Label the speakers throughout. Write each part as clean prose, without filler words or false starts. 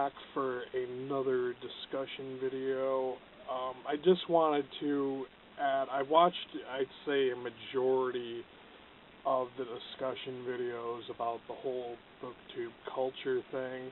Speaker 1: back for another discussion video. I just wanted to add, I watched, I'd say, a majority of the discussion videos about the whole Booktube culture thing,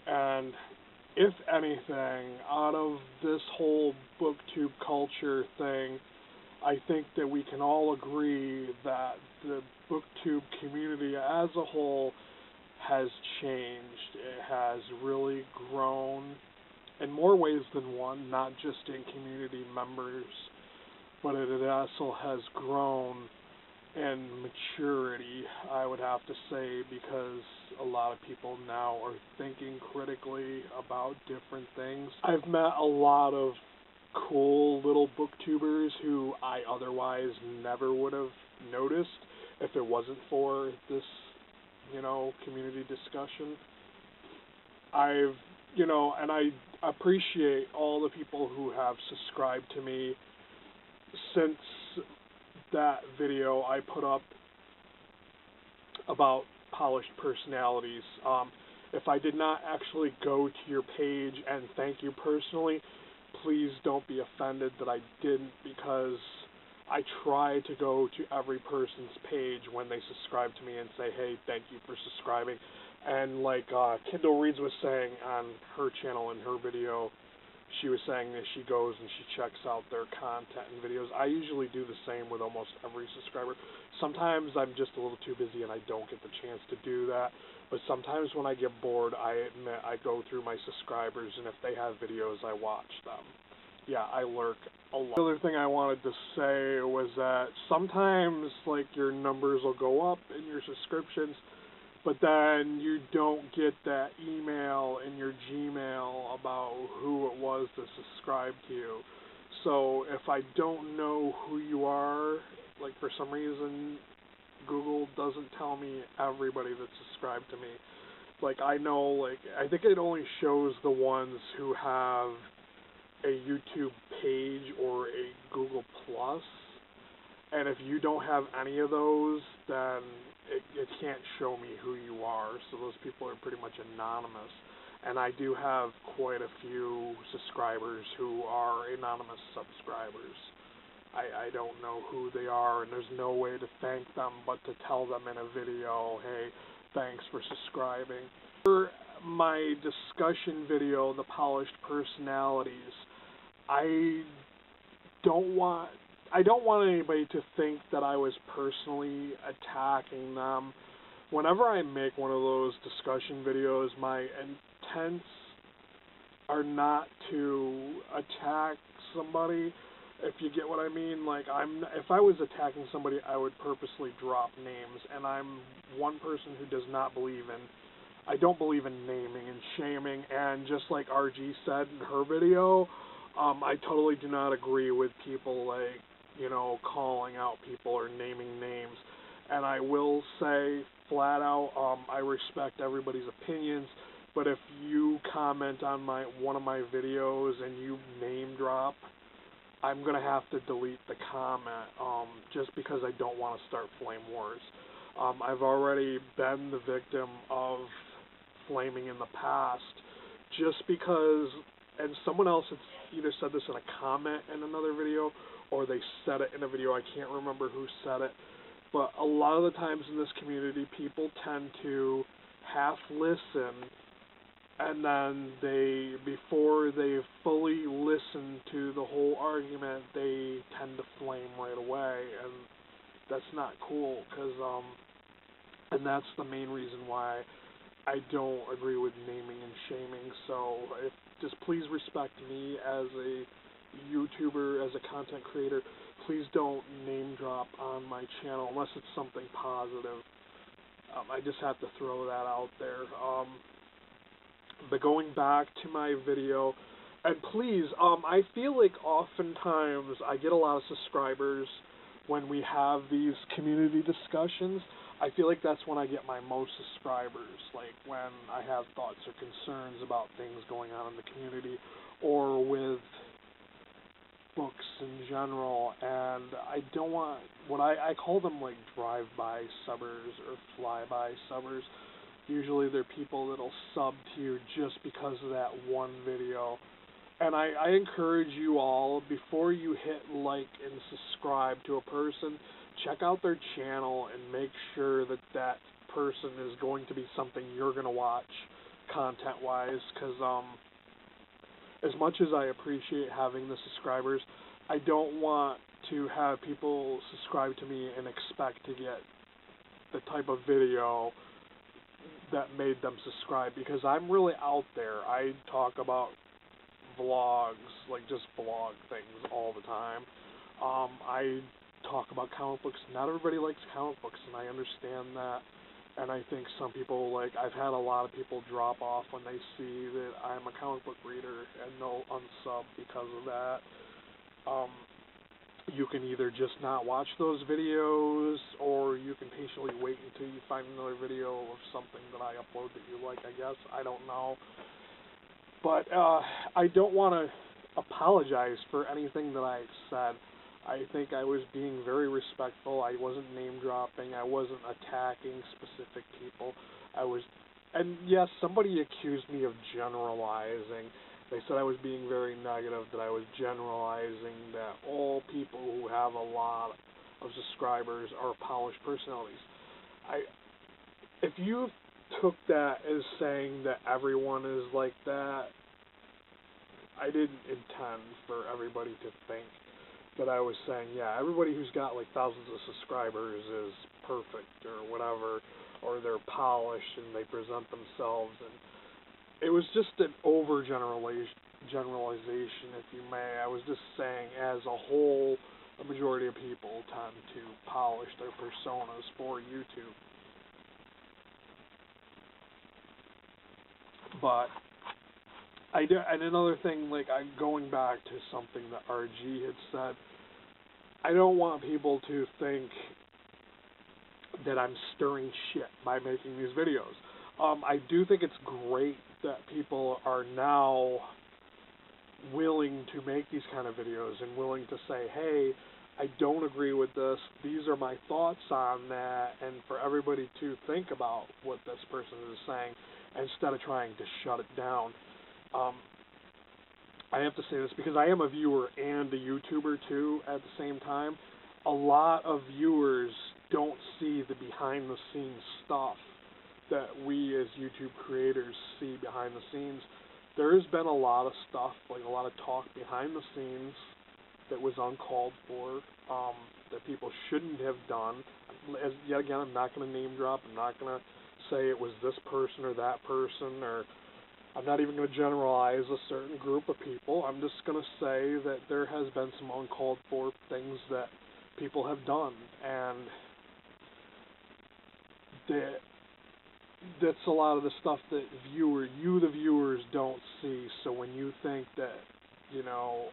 Speaker 1: and if anything, out of this whole Booktube culture thing, I think that we can all agree that the Booktube community as a whole has changed. It has really grown in more ways than one, not just in community members, but it also has grown in maturity, I would have to say, because a lot of people now are thinking critically about different things. I've met a lot of cool little booktubers who I otherwise never would have noticed if it wasn't for this, community discussion. And I appreciate all the people who have subscribed to me since that video I put up about polished personalities. If I did not actually go to your page and thank you personally, please don't be offended that I didn't, because I try to go to every person's page when they subscribe to me and say, hey, thank you for subscribing. And like Kindle Reads was saying on her channel in her video, she was saying that she goes and she checks out their content and videos. I usually do the same with almost every subscriber. Sometimes I'm just a little too busy and I don't get the chance to do that. But sometimes when I get bored, I admit I go through my subscribers, and if they have videos, I watch them. Yeah, I lurk a lot. The other thing I wanted to say was that sometimes, like, your numbers will go up in your subscriptions, but then you don't get that email in your Gmail about who it was that subscribed to you. So if I don't know who you are, like for some reason Google doesn't tell me everybody that subscribed to me. Like I think it only shows the ones who have a YouTube page or a Google Plus. And if you don't have any of those, then it can't show me who you are. So those people are pretty much anonymous. And I do have quite a few subscribers who are anonymous subscribers. I don't know who they are, and there's no way to thank them but to tell them in a video, hey, thanks for subscribing. For my discussion video, The Polished Personalities, I don't want anybody to think that I was personally attacking them. Whenever I make one of those discussion videos, my intents are not to attack somebody, if you get what I mean. Like, if I was attacking somebody, I would purposely drop names, and I'm one person who does not believe in, I don't believe in naming and shaming, and just like RG said in her video, I totally do not agree with people like, calling out people or naming names. And I will say flat out, I respect everybody's opinions, but if you comment on one of my videos and you name drop, I'm going to have to delete the comment, just because I don't want to start flame wars. I've already been the victim of flaming in the past, just because, and someone else has either said this in a comment in another video, or they said it in a video, I can't remember who said it, but a lot of the times in this community, people tend to half listen, and then before they fully listen to the whole argument, they tend to flame right away, and that's not cool, because, and that's the main reason why I don't agree with naming and shaming. So just please respect me as a YouTuber, as a content creator. Please don't name drop on my channel unless it's something positive. I just have to throw that out there. But going back to my video, and please, I feel like oftentimes I get a lot of subscribers when we have these community discussions. I feel like that's when I get my most subscribers, like when I have thoughts or concerns about things going on in the community or with books in general, and I don't want, I call them like drive-by subbers or fly-by subbers. Usually they're people that'll sub to you just because of that one video. And I encourage you all, before you hit like and subscribe to a person, check out their channel and make sure that that person is going to be something you're going to watch content-wise, because as much as I appreciate having the subscribers, I don't want to have people subscribe to me and expect to get the type of video that made them subscribe, because I'm really out there. I talk about vlogs, like just vlog things all the time. I talk about comic books. Not everybody likes comic books, and I understand that. And I think some people, like, I've had a lot of people drop off when they see that I'm a comic book reader, and they'll unsub because of that. You can either just not watch those videos, or you can patiently wait until you find another video of something that I upload that you like, I guess. I don't know. But I don't want to apologize for anything that I said. I think I was being very respectful. I wasn't name-dropping. I wasn't attacking specific people. And yes, somebody accused me of generalizing. They said I was being very negative, that I was generalizing that all people who have a lot of subscribers are polished personalities. If you took that as saying that everyone is like that, I didn't intend for everybody to think that I was saying, yeah, everybody who's got like thousands of subscribers is perfect or whatever, or they're polished and they present themselves. And it was just an overgeneralization, if you may. I was just saying, as a whole, a majority of people tend to polish their personas for YouTube. But and another thing, like, I'm going back to something that RG had said. I don't want people to think that I'm stirring shit by making these videos. I do think it's great that people are now willing to make these kind of videos and willing to say, hey, I don't agree with this, these are my thoughts on that, and for everybody to think about what this person is saying instead of trying to shut it down. I have to say this because I am a viewer and a YouTuber too at the same time. A lot of viewers don't see the behind-the-scenes stuff that we as YouTube creators see behind the scenes. There has been a lot of stuff, like a lot of talk behind the scenes that was uncalled for, that people shouldn't have done. Yet again, I'm not going to name drop. I'm not going to say it was this person or that person, or I'm not even going to generalize a certain group of people. I'm just going to say that there has been some uncalled for things that people have done, and that's a lot of the stuff that the viewers don't see. So when you think that, you know,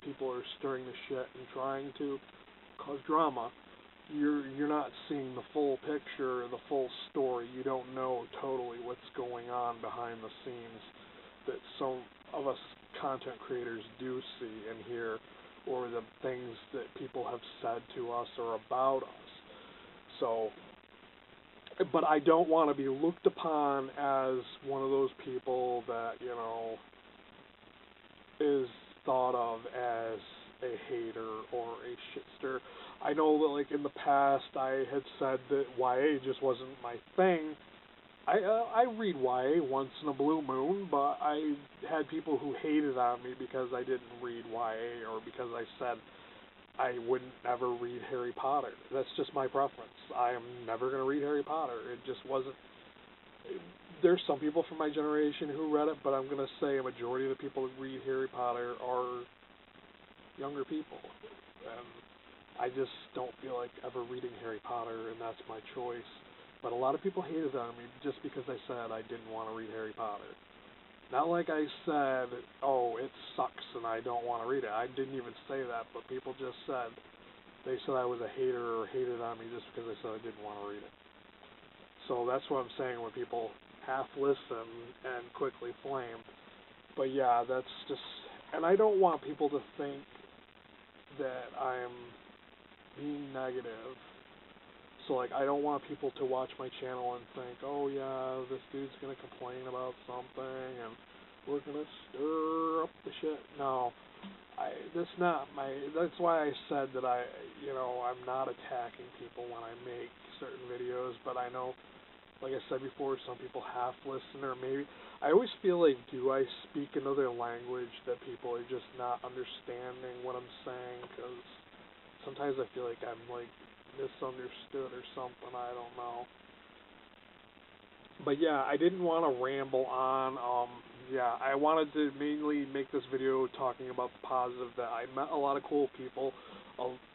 Speaker 1: people are stirring the shit and trying to cause drama, you're not seeing the full picture, the full story. You don't know totally what's going on behind the scenes that some of us content creators do see and hear, or the things that people have said to us or about us. So, but I don't want to be looked upon as one of those people that, you know, is thought of as a hater or a shitster. I know that, like, in the past I had said that YA just wasn't my thing. I read YA once in a blue moon, but I had people who hated on me because I didn't read YA, or because I said I wouldn't ever read Harry Potter. That's just my preference. I am never going to read Harry Potter. It just wasn't. There's some people from my generation who read it, but I'm going to say a majority of the people who read Harry Potter are younger people. And I just don't feel like ever reading Harry Potter, and that's my choice. But a lot of people hated on me just because I said I didn't want to read Harry Potter. Not like I said, oh, it sucks and I don't want to read it. I didn't even say that, but people just said, they said I was a hater or hated on me just because I said I didn't want to read it. So that's what I'm saying when people half listen and quickly flame. But yeah, that's just, and I don't want people to think that I'm being negative So, like, I don't want people to watch my channel and think, oh, yeah, this dude's going to complain about something, and we're going to stir up the shit. No, that's why I said that I'm not attacking people when I make certain videos, but I know, like I said before, some people half listen, or maybe, I always feel like, do I speak another language that people are just not understanding what I'm saying, because sometimes I feel like I'm, like, misunderstood or something, I don't know. But yeah, I didn't want to ramble on. Yeah, I wanted to mainly make this video talking about the positive, that I met a lot of cool people.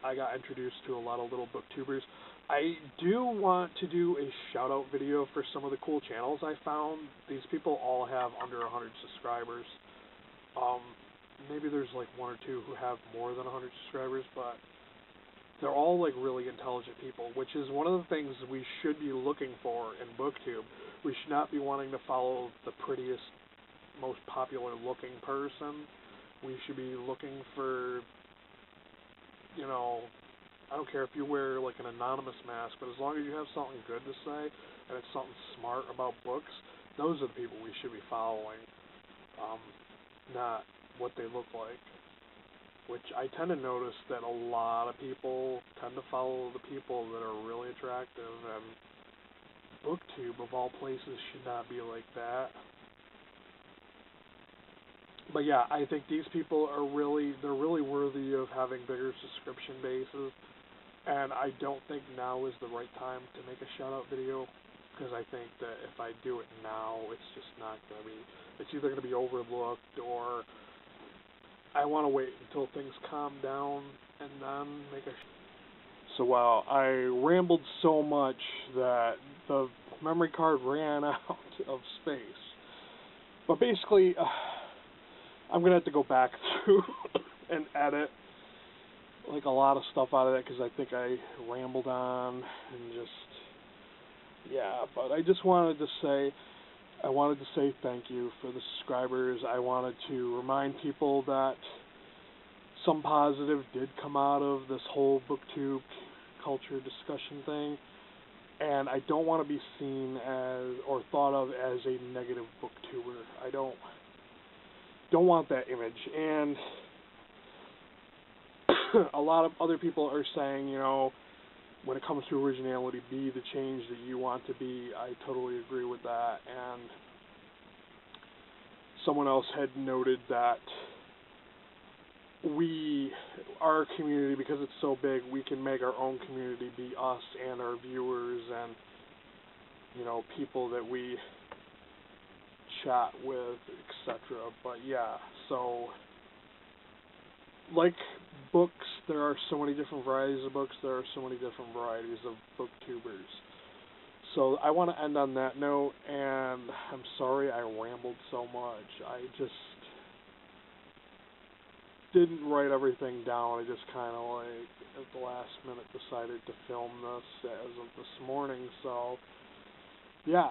Speaker 1: I got introduced to a lot of little booktubers. I do want to do a shout out video for some of the cool channels I found. These people all have under 100 subscribers. Maybe there's like one or two who have more than 100 subscribers, but they're all like really intelligent people, which is one of the things we should be looking for in Booktube. We should not be wanting to follow the prettiest, most popular looking person. We should be looking for, I don't care if you wear like an anonymous mask, but as long as you have something good to say and it's something smart about books, those are the people we should be following, not what they look like. Which I tend to notice that a lot of people tend to follow the people that are really attractive, and Booktube, of all places, should not be like that. But yeah, I think these people are they're really worthy of having bigger subscription bases, and I don't think now is the right time to make a shout-out video, because I think that if I do it now, it's just not going to be, it's either going to be overlooked, or I want to wait until things calm down and then make a... So wow, I rambled so much that the memory card ran out of space. But basically, I'm going to have to go back through and edit like a lot of stuff out of that, because I think I rambled on and just... Yeah, but I just wanted to say... I wanted to say thank you for the subscribers. I wanted to remind people that some positive did come out of this whole Booktube culture discussion thing, and I don't want to be seen as or thought of as a negative booktuber. I don't want that image. And a lot of other people are saying, when it comes to originality, be the change that you want to be. I totally agree with that. And someone else had noted that our community, because it's so big, we can make our own community be us and our viewers and, people that we chat with, etc. But yeah, so like books, there are so many different varieties of books, there are so many different varieties of booktubers. So I want to end on that note, and I'm sorry I rambled so much. I just didn't write everything down. I just kind of like at the last minute decided to film this as of this morning. So yeah,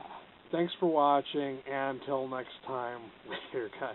Speaker 1: thanks for watching, and until next time, later guys.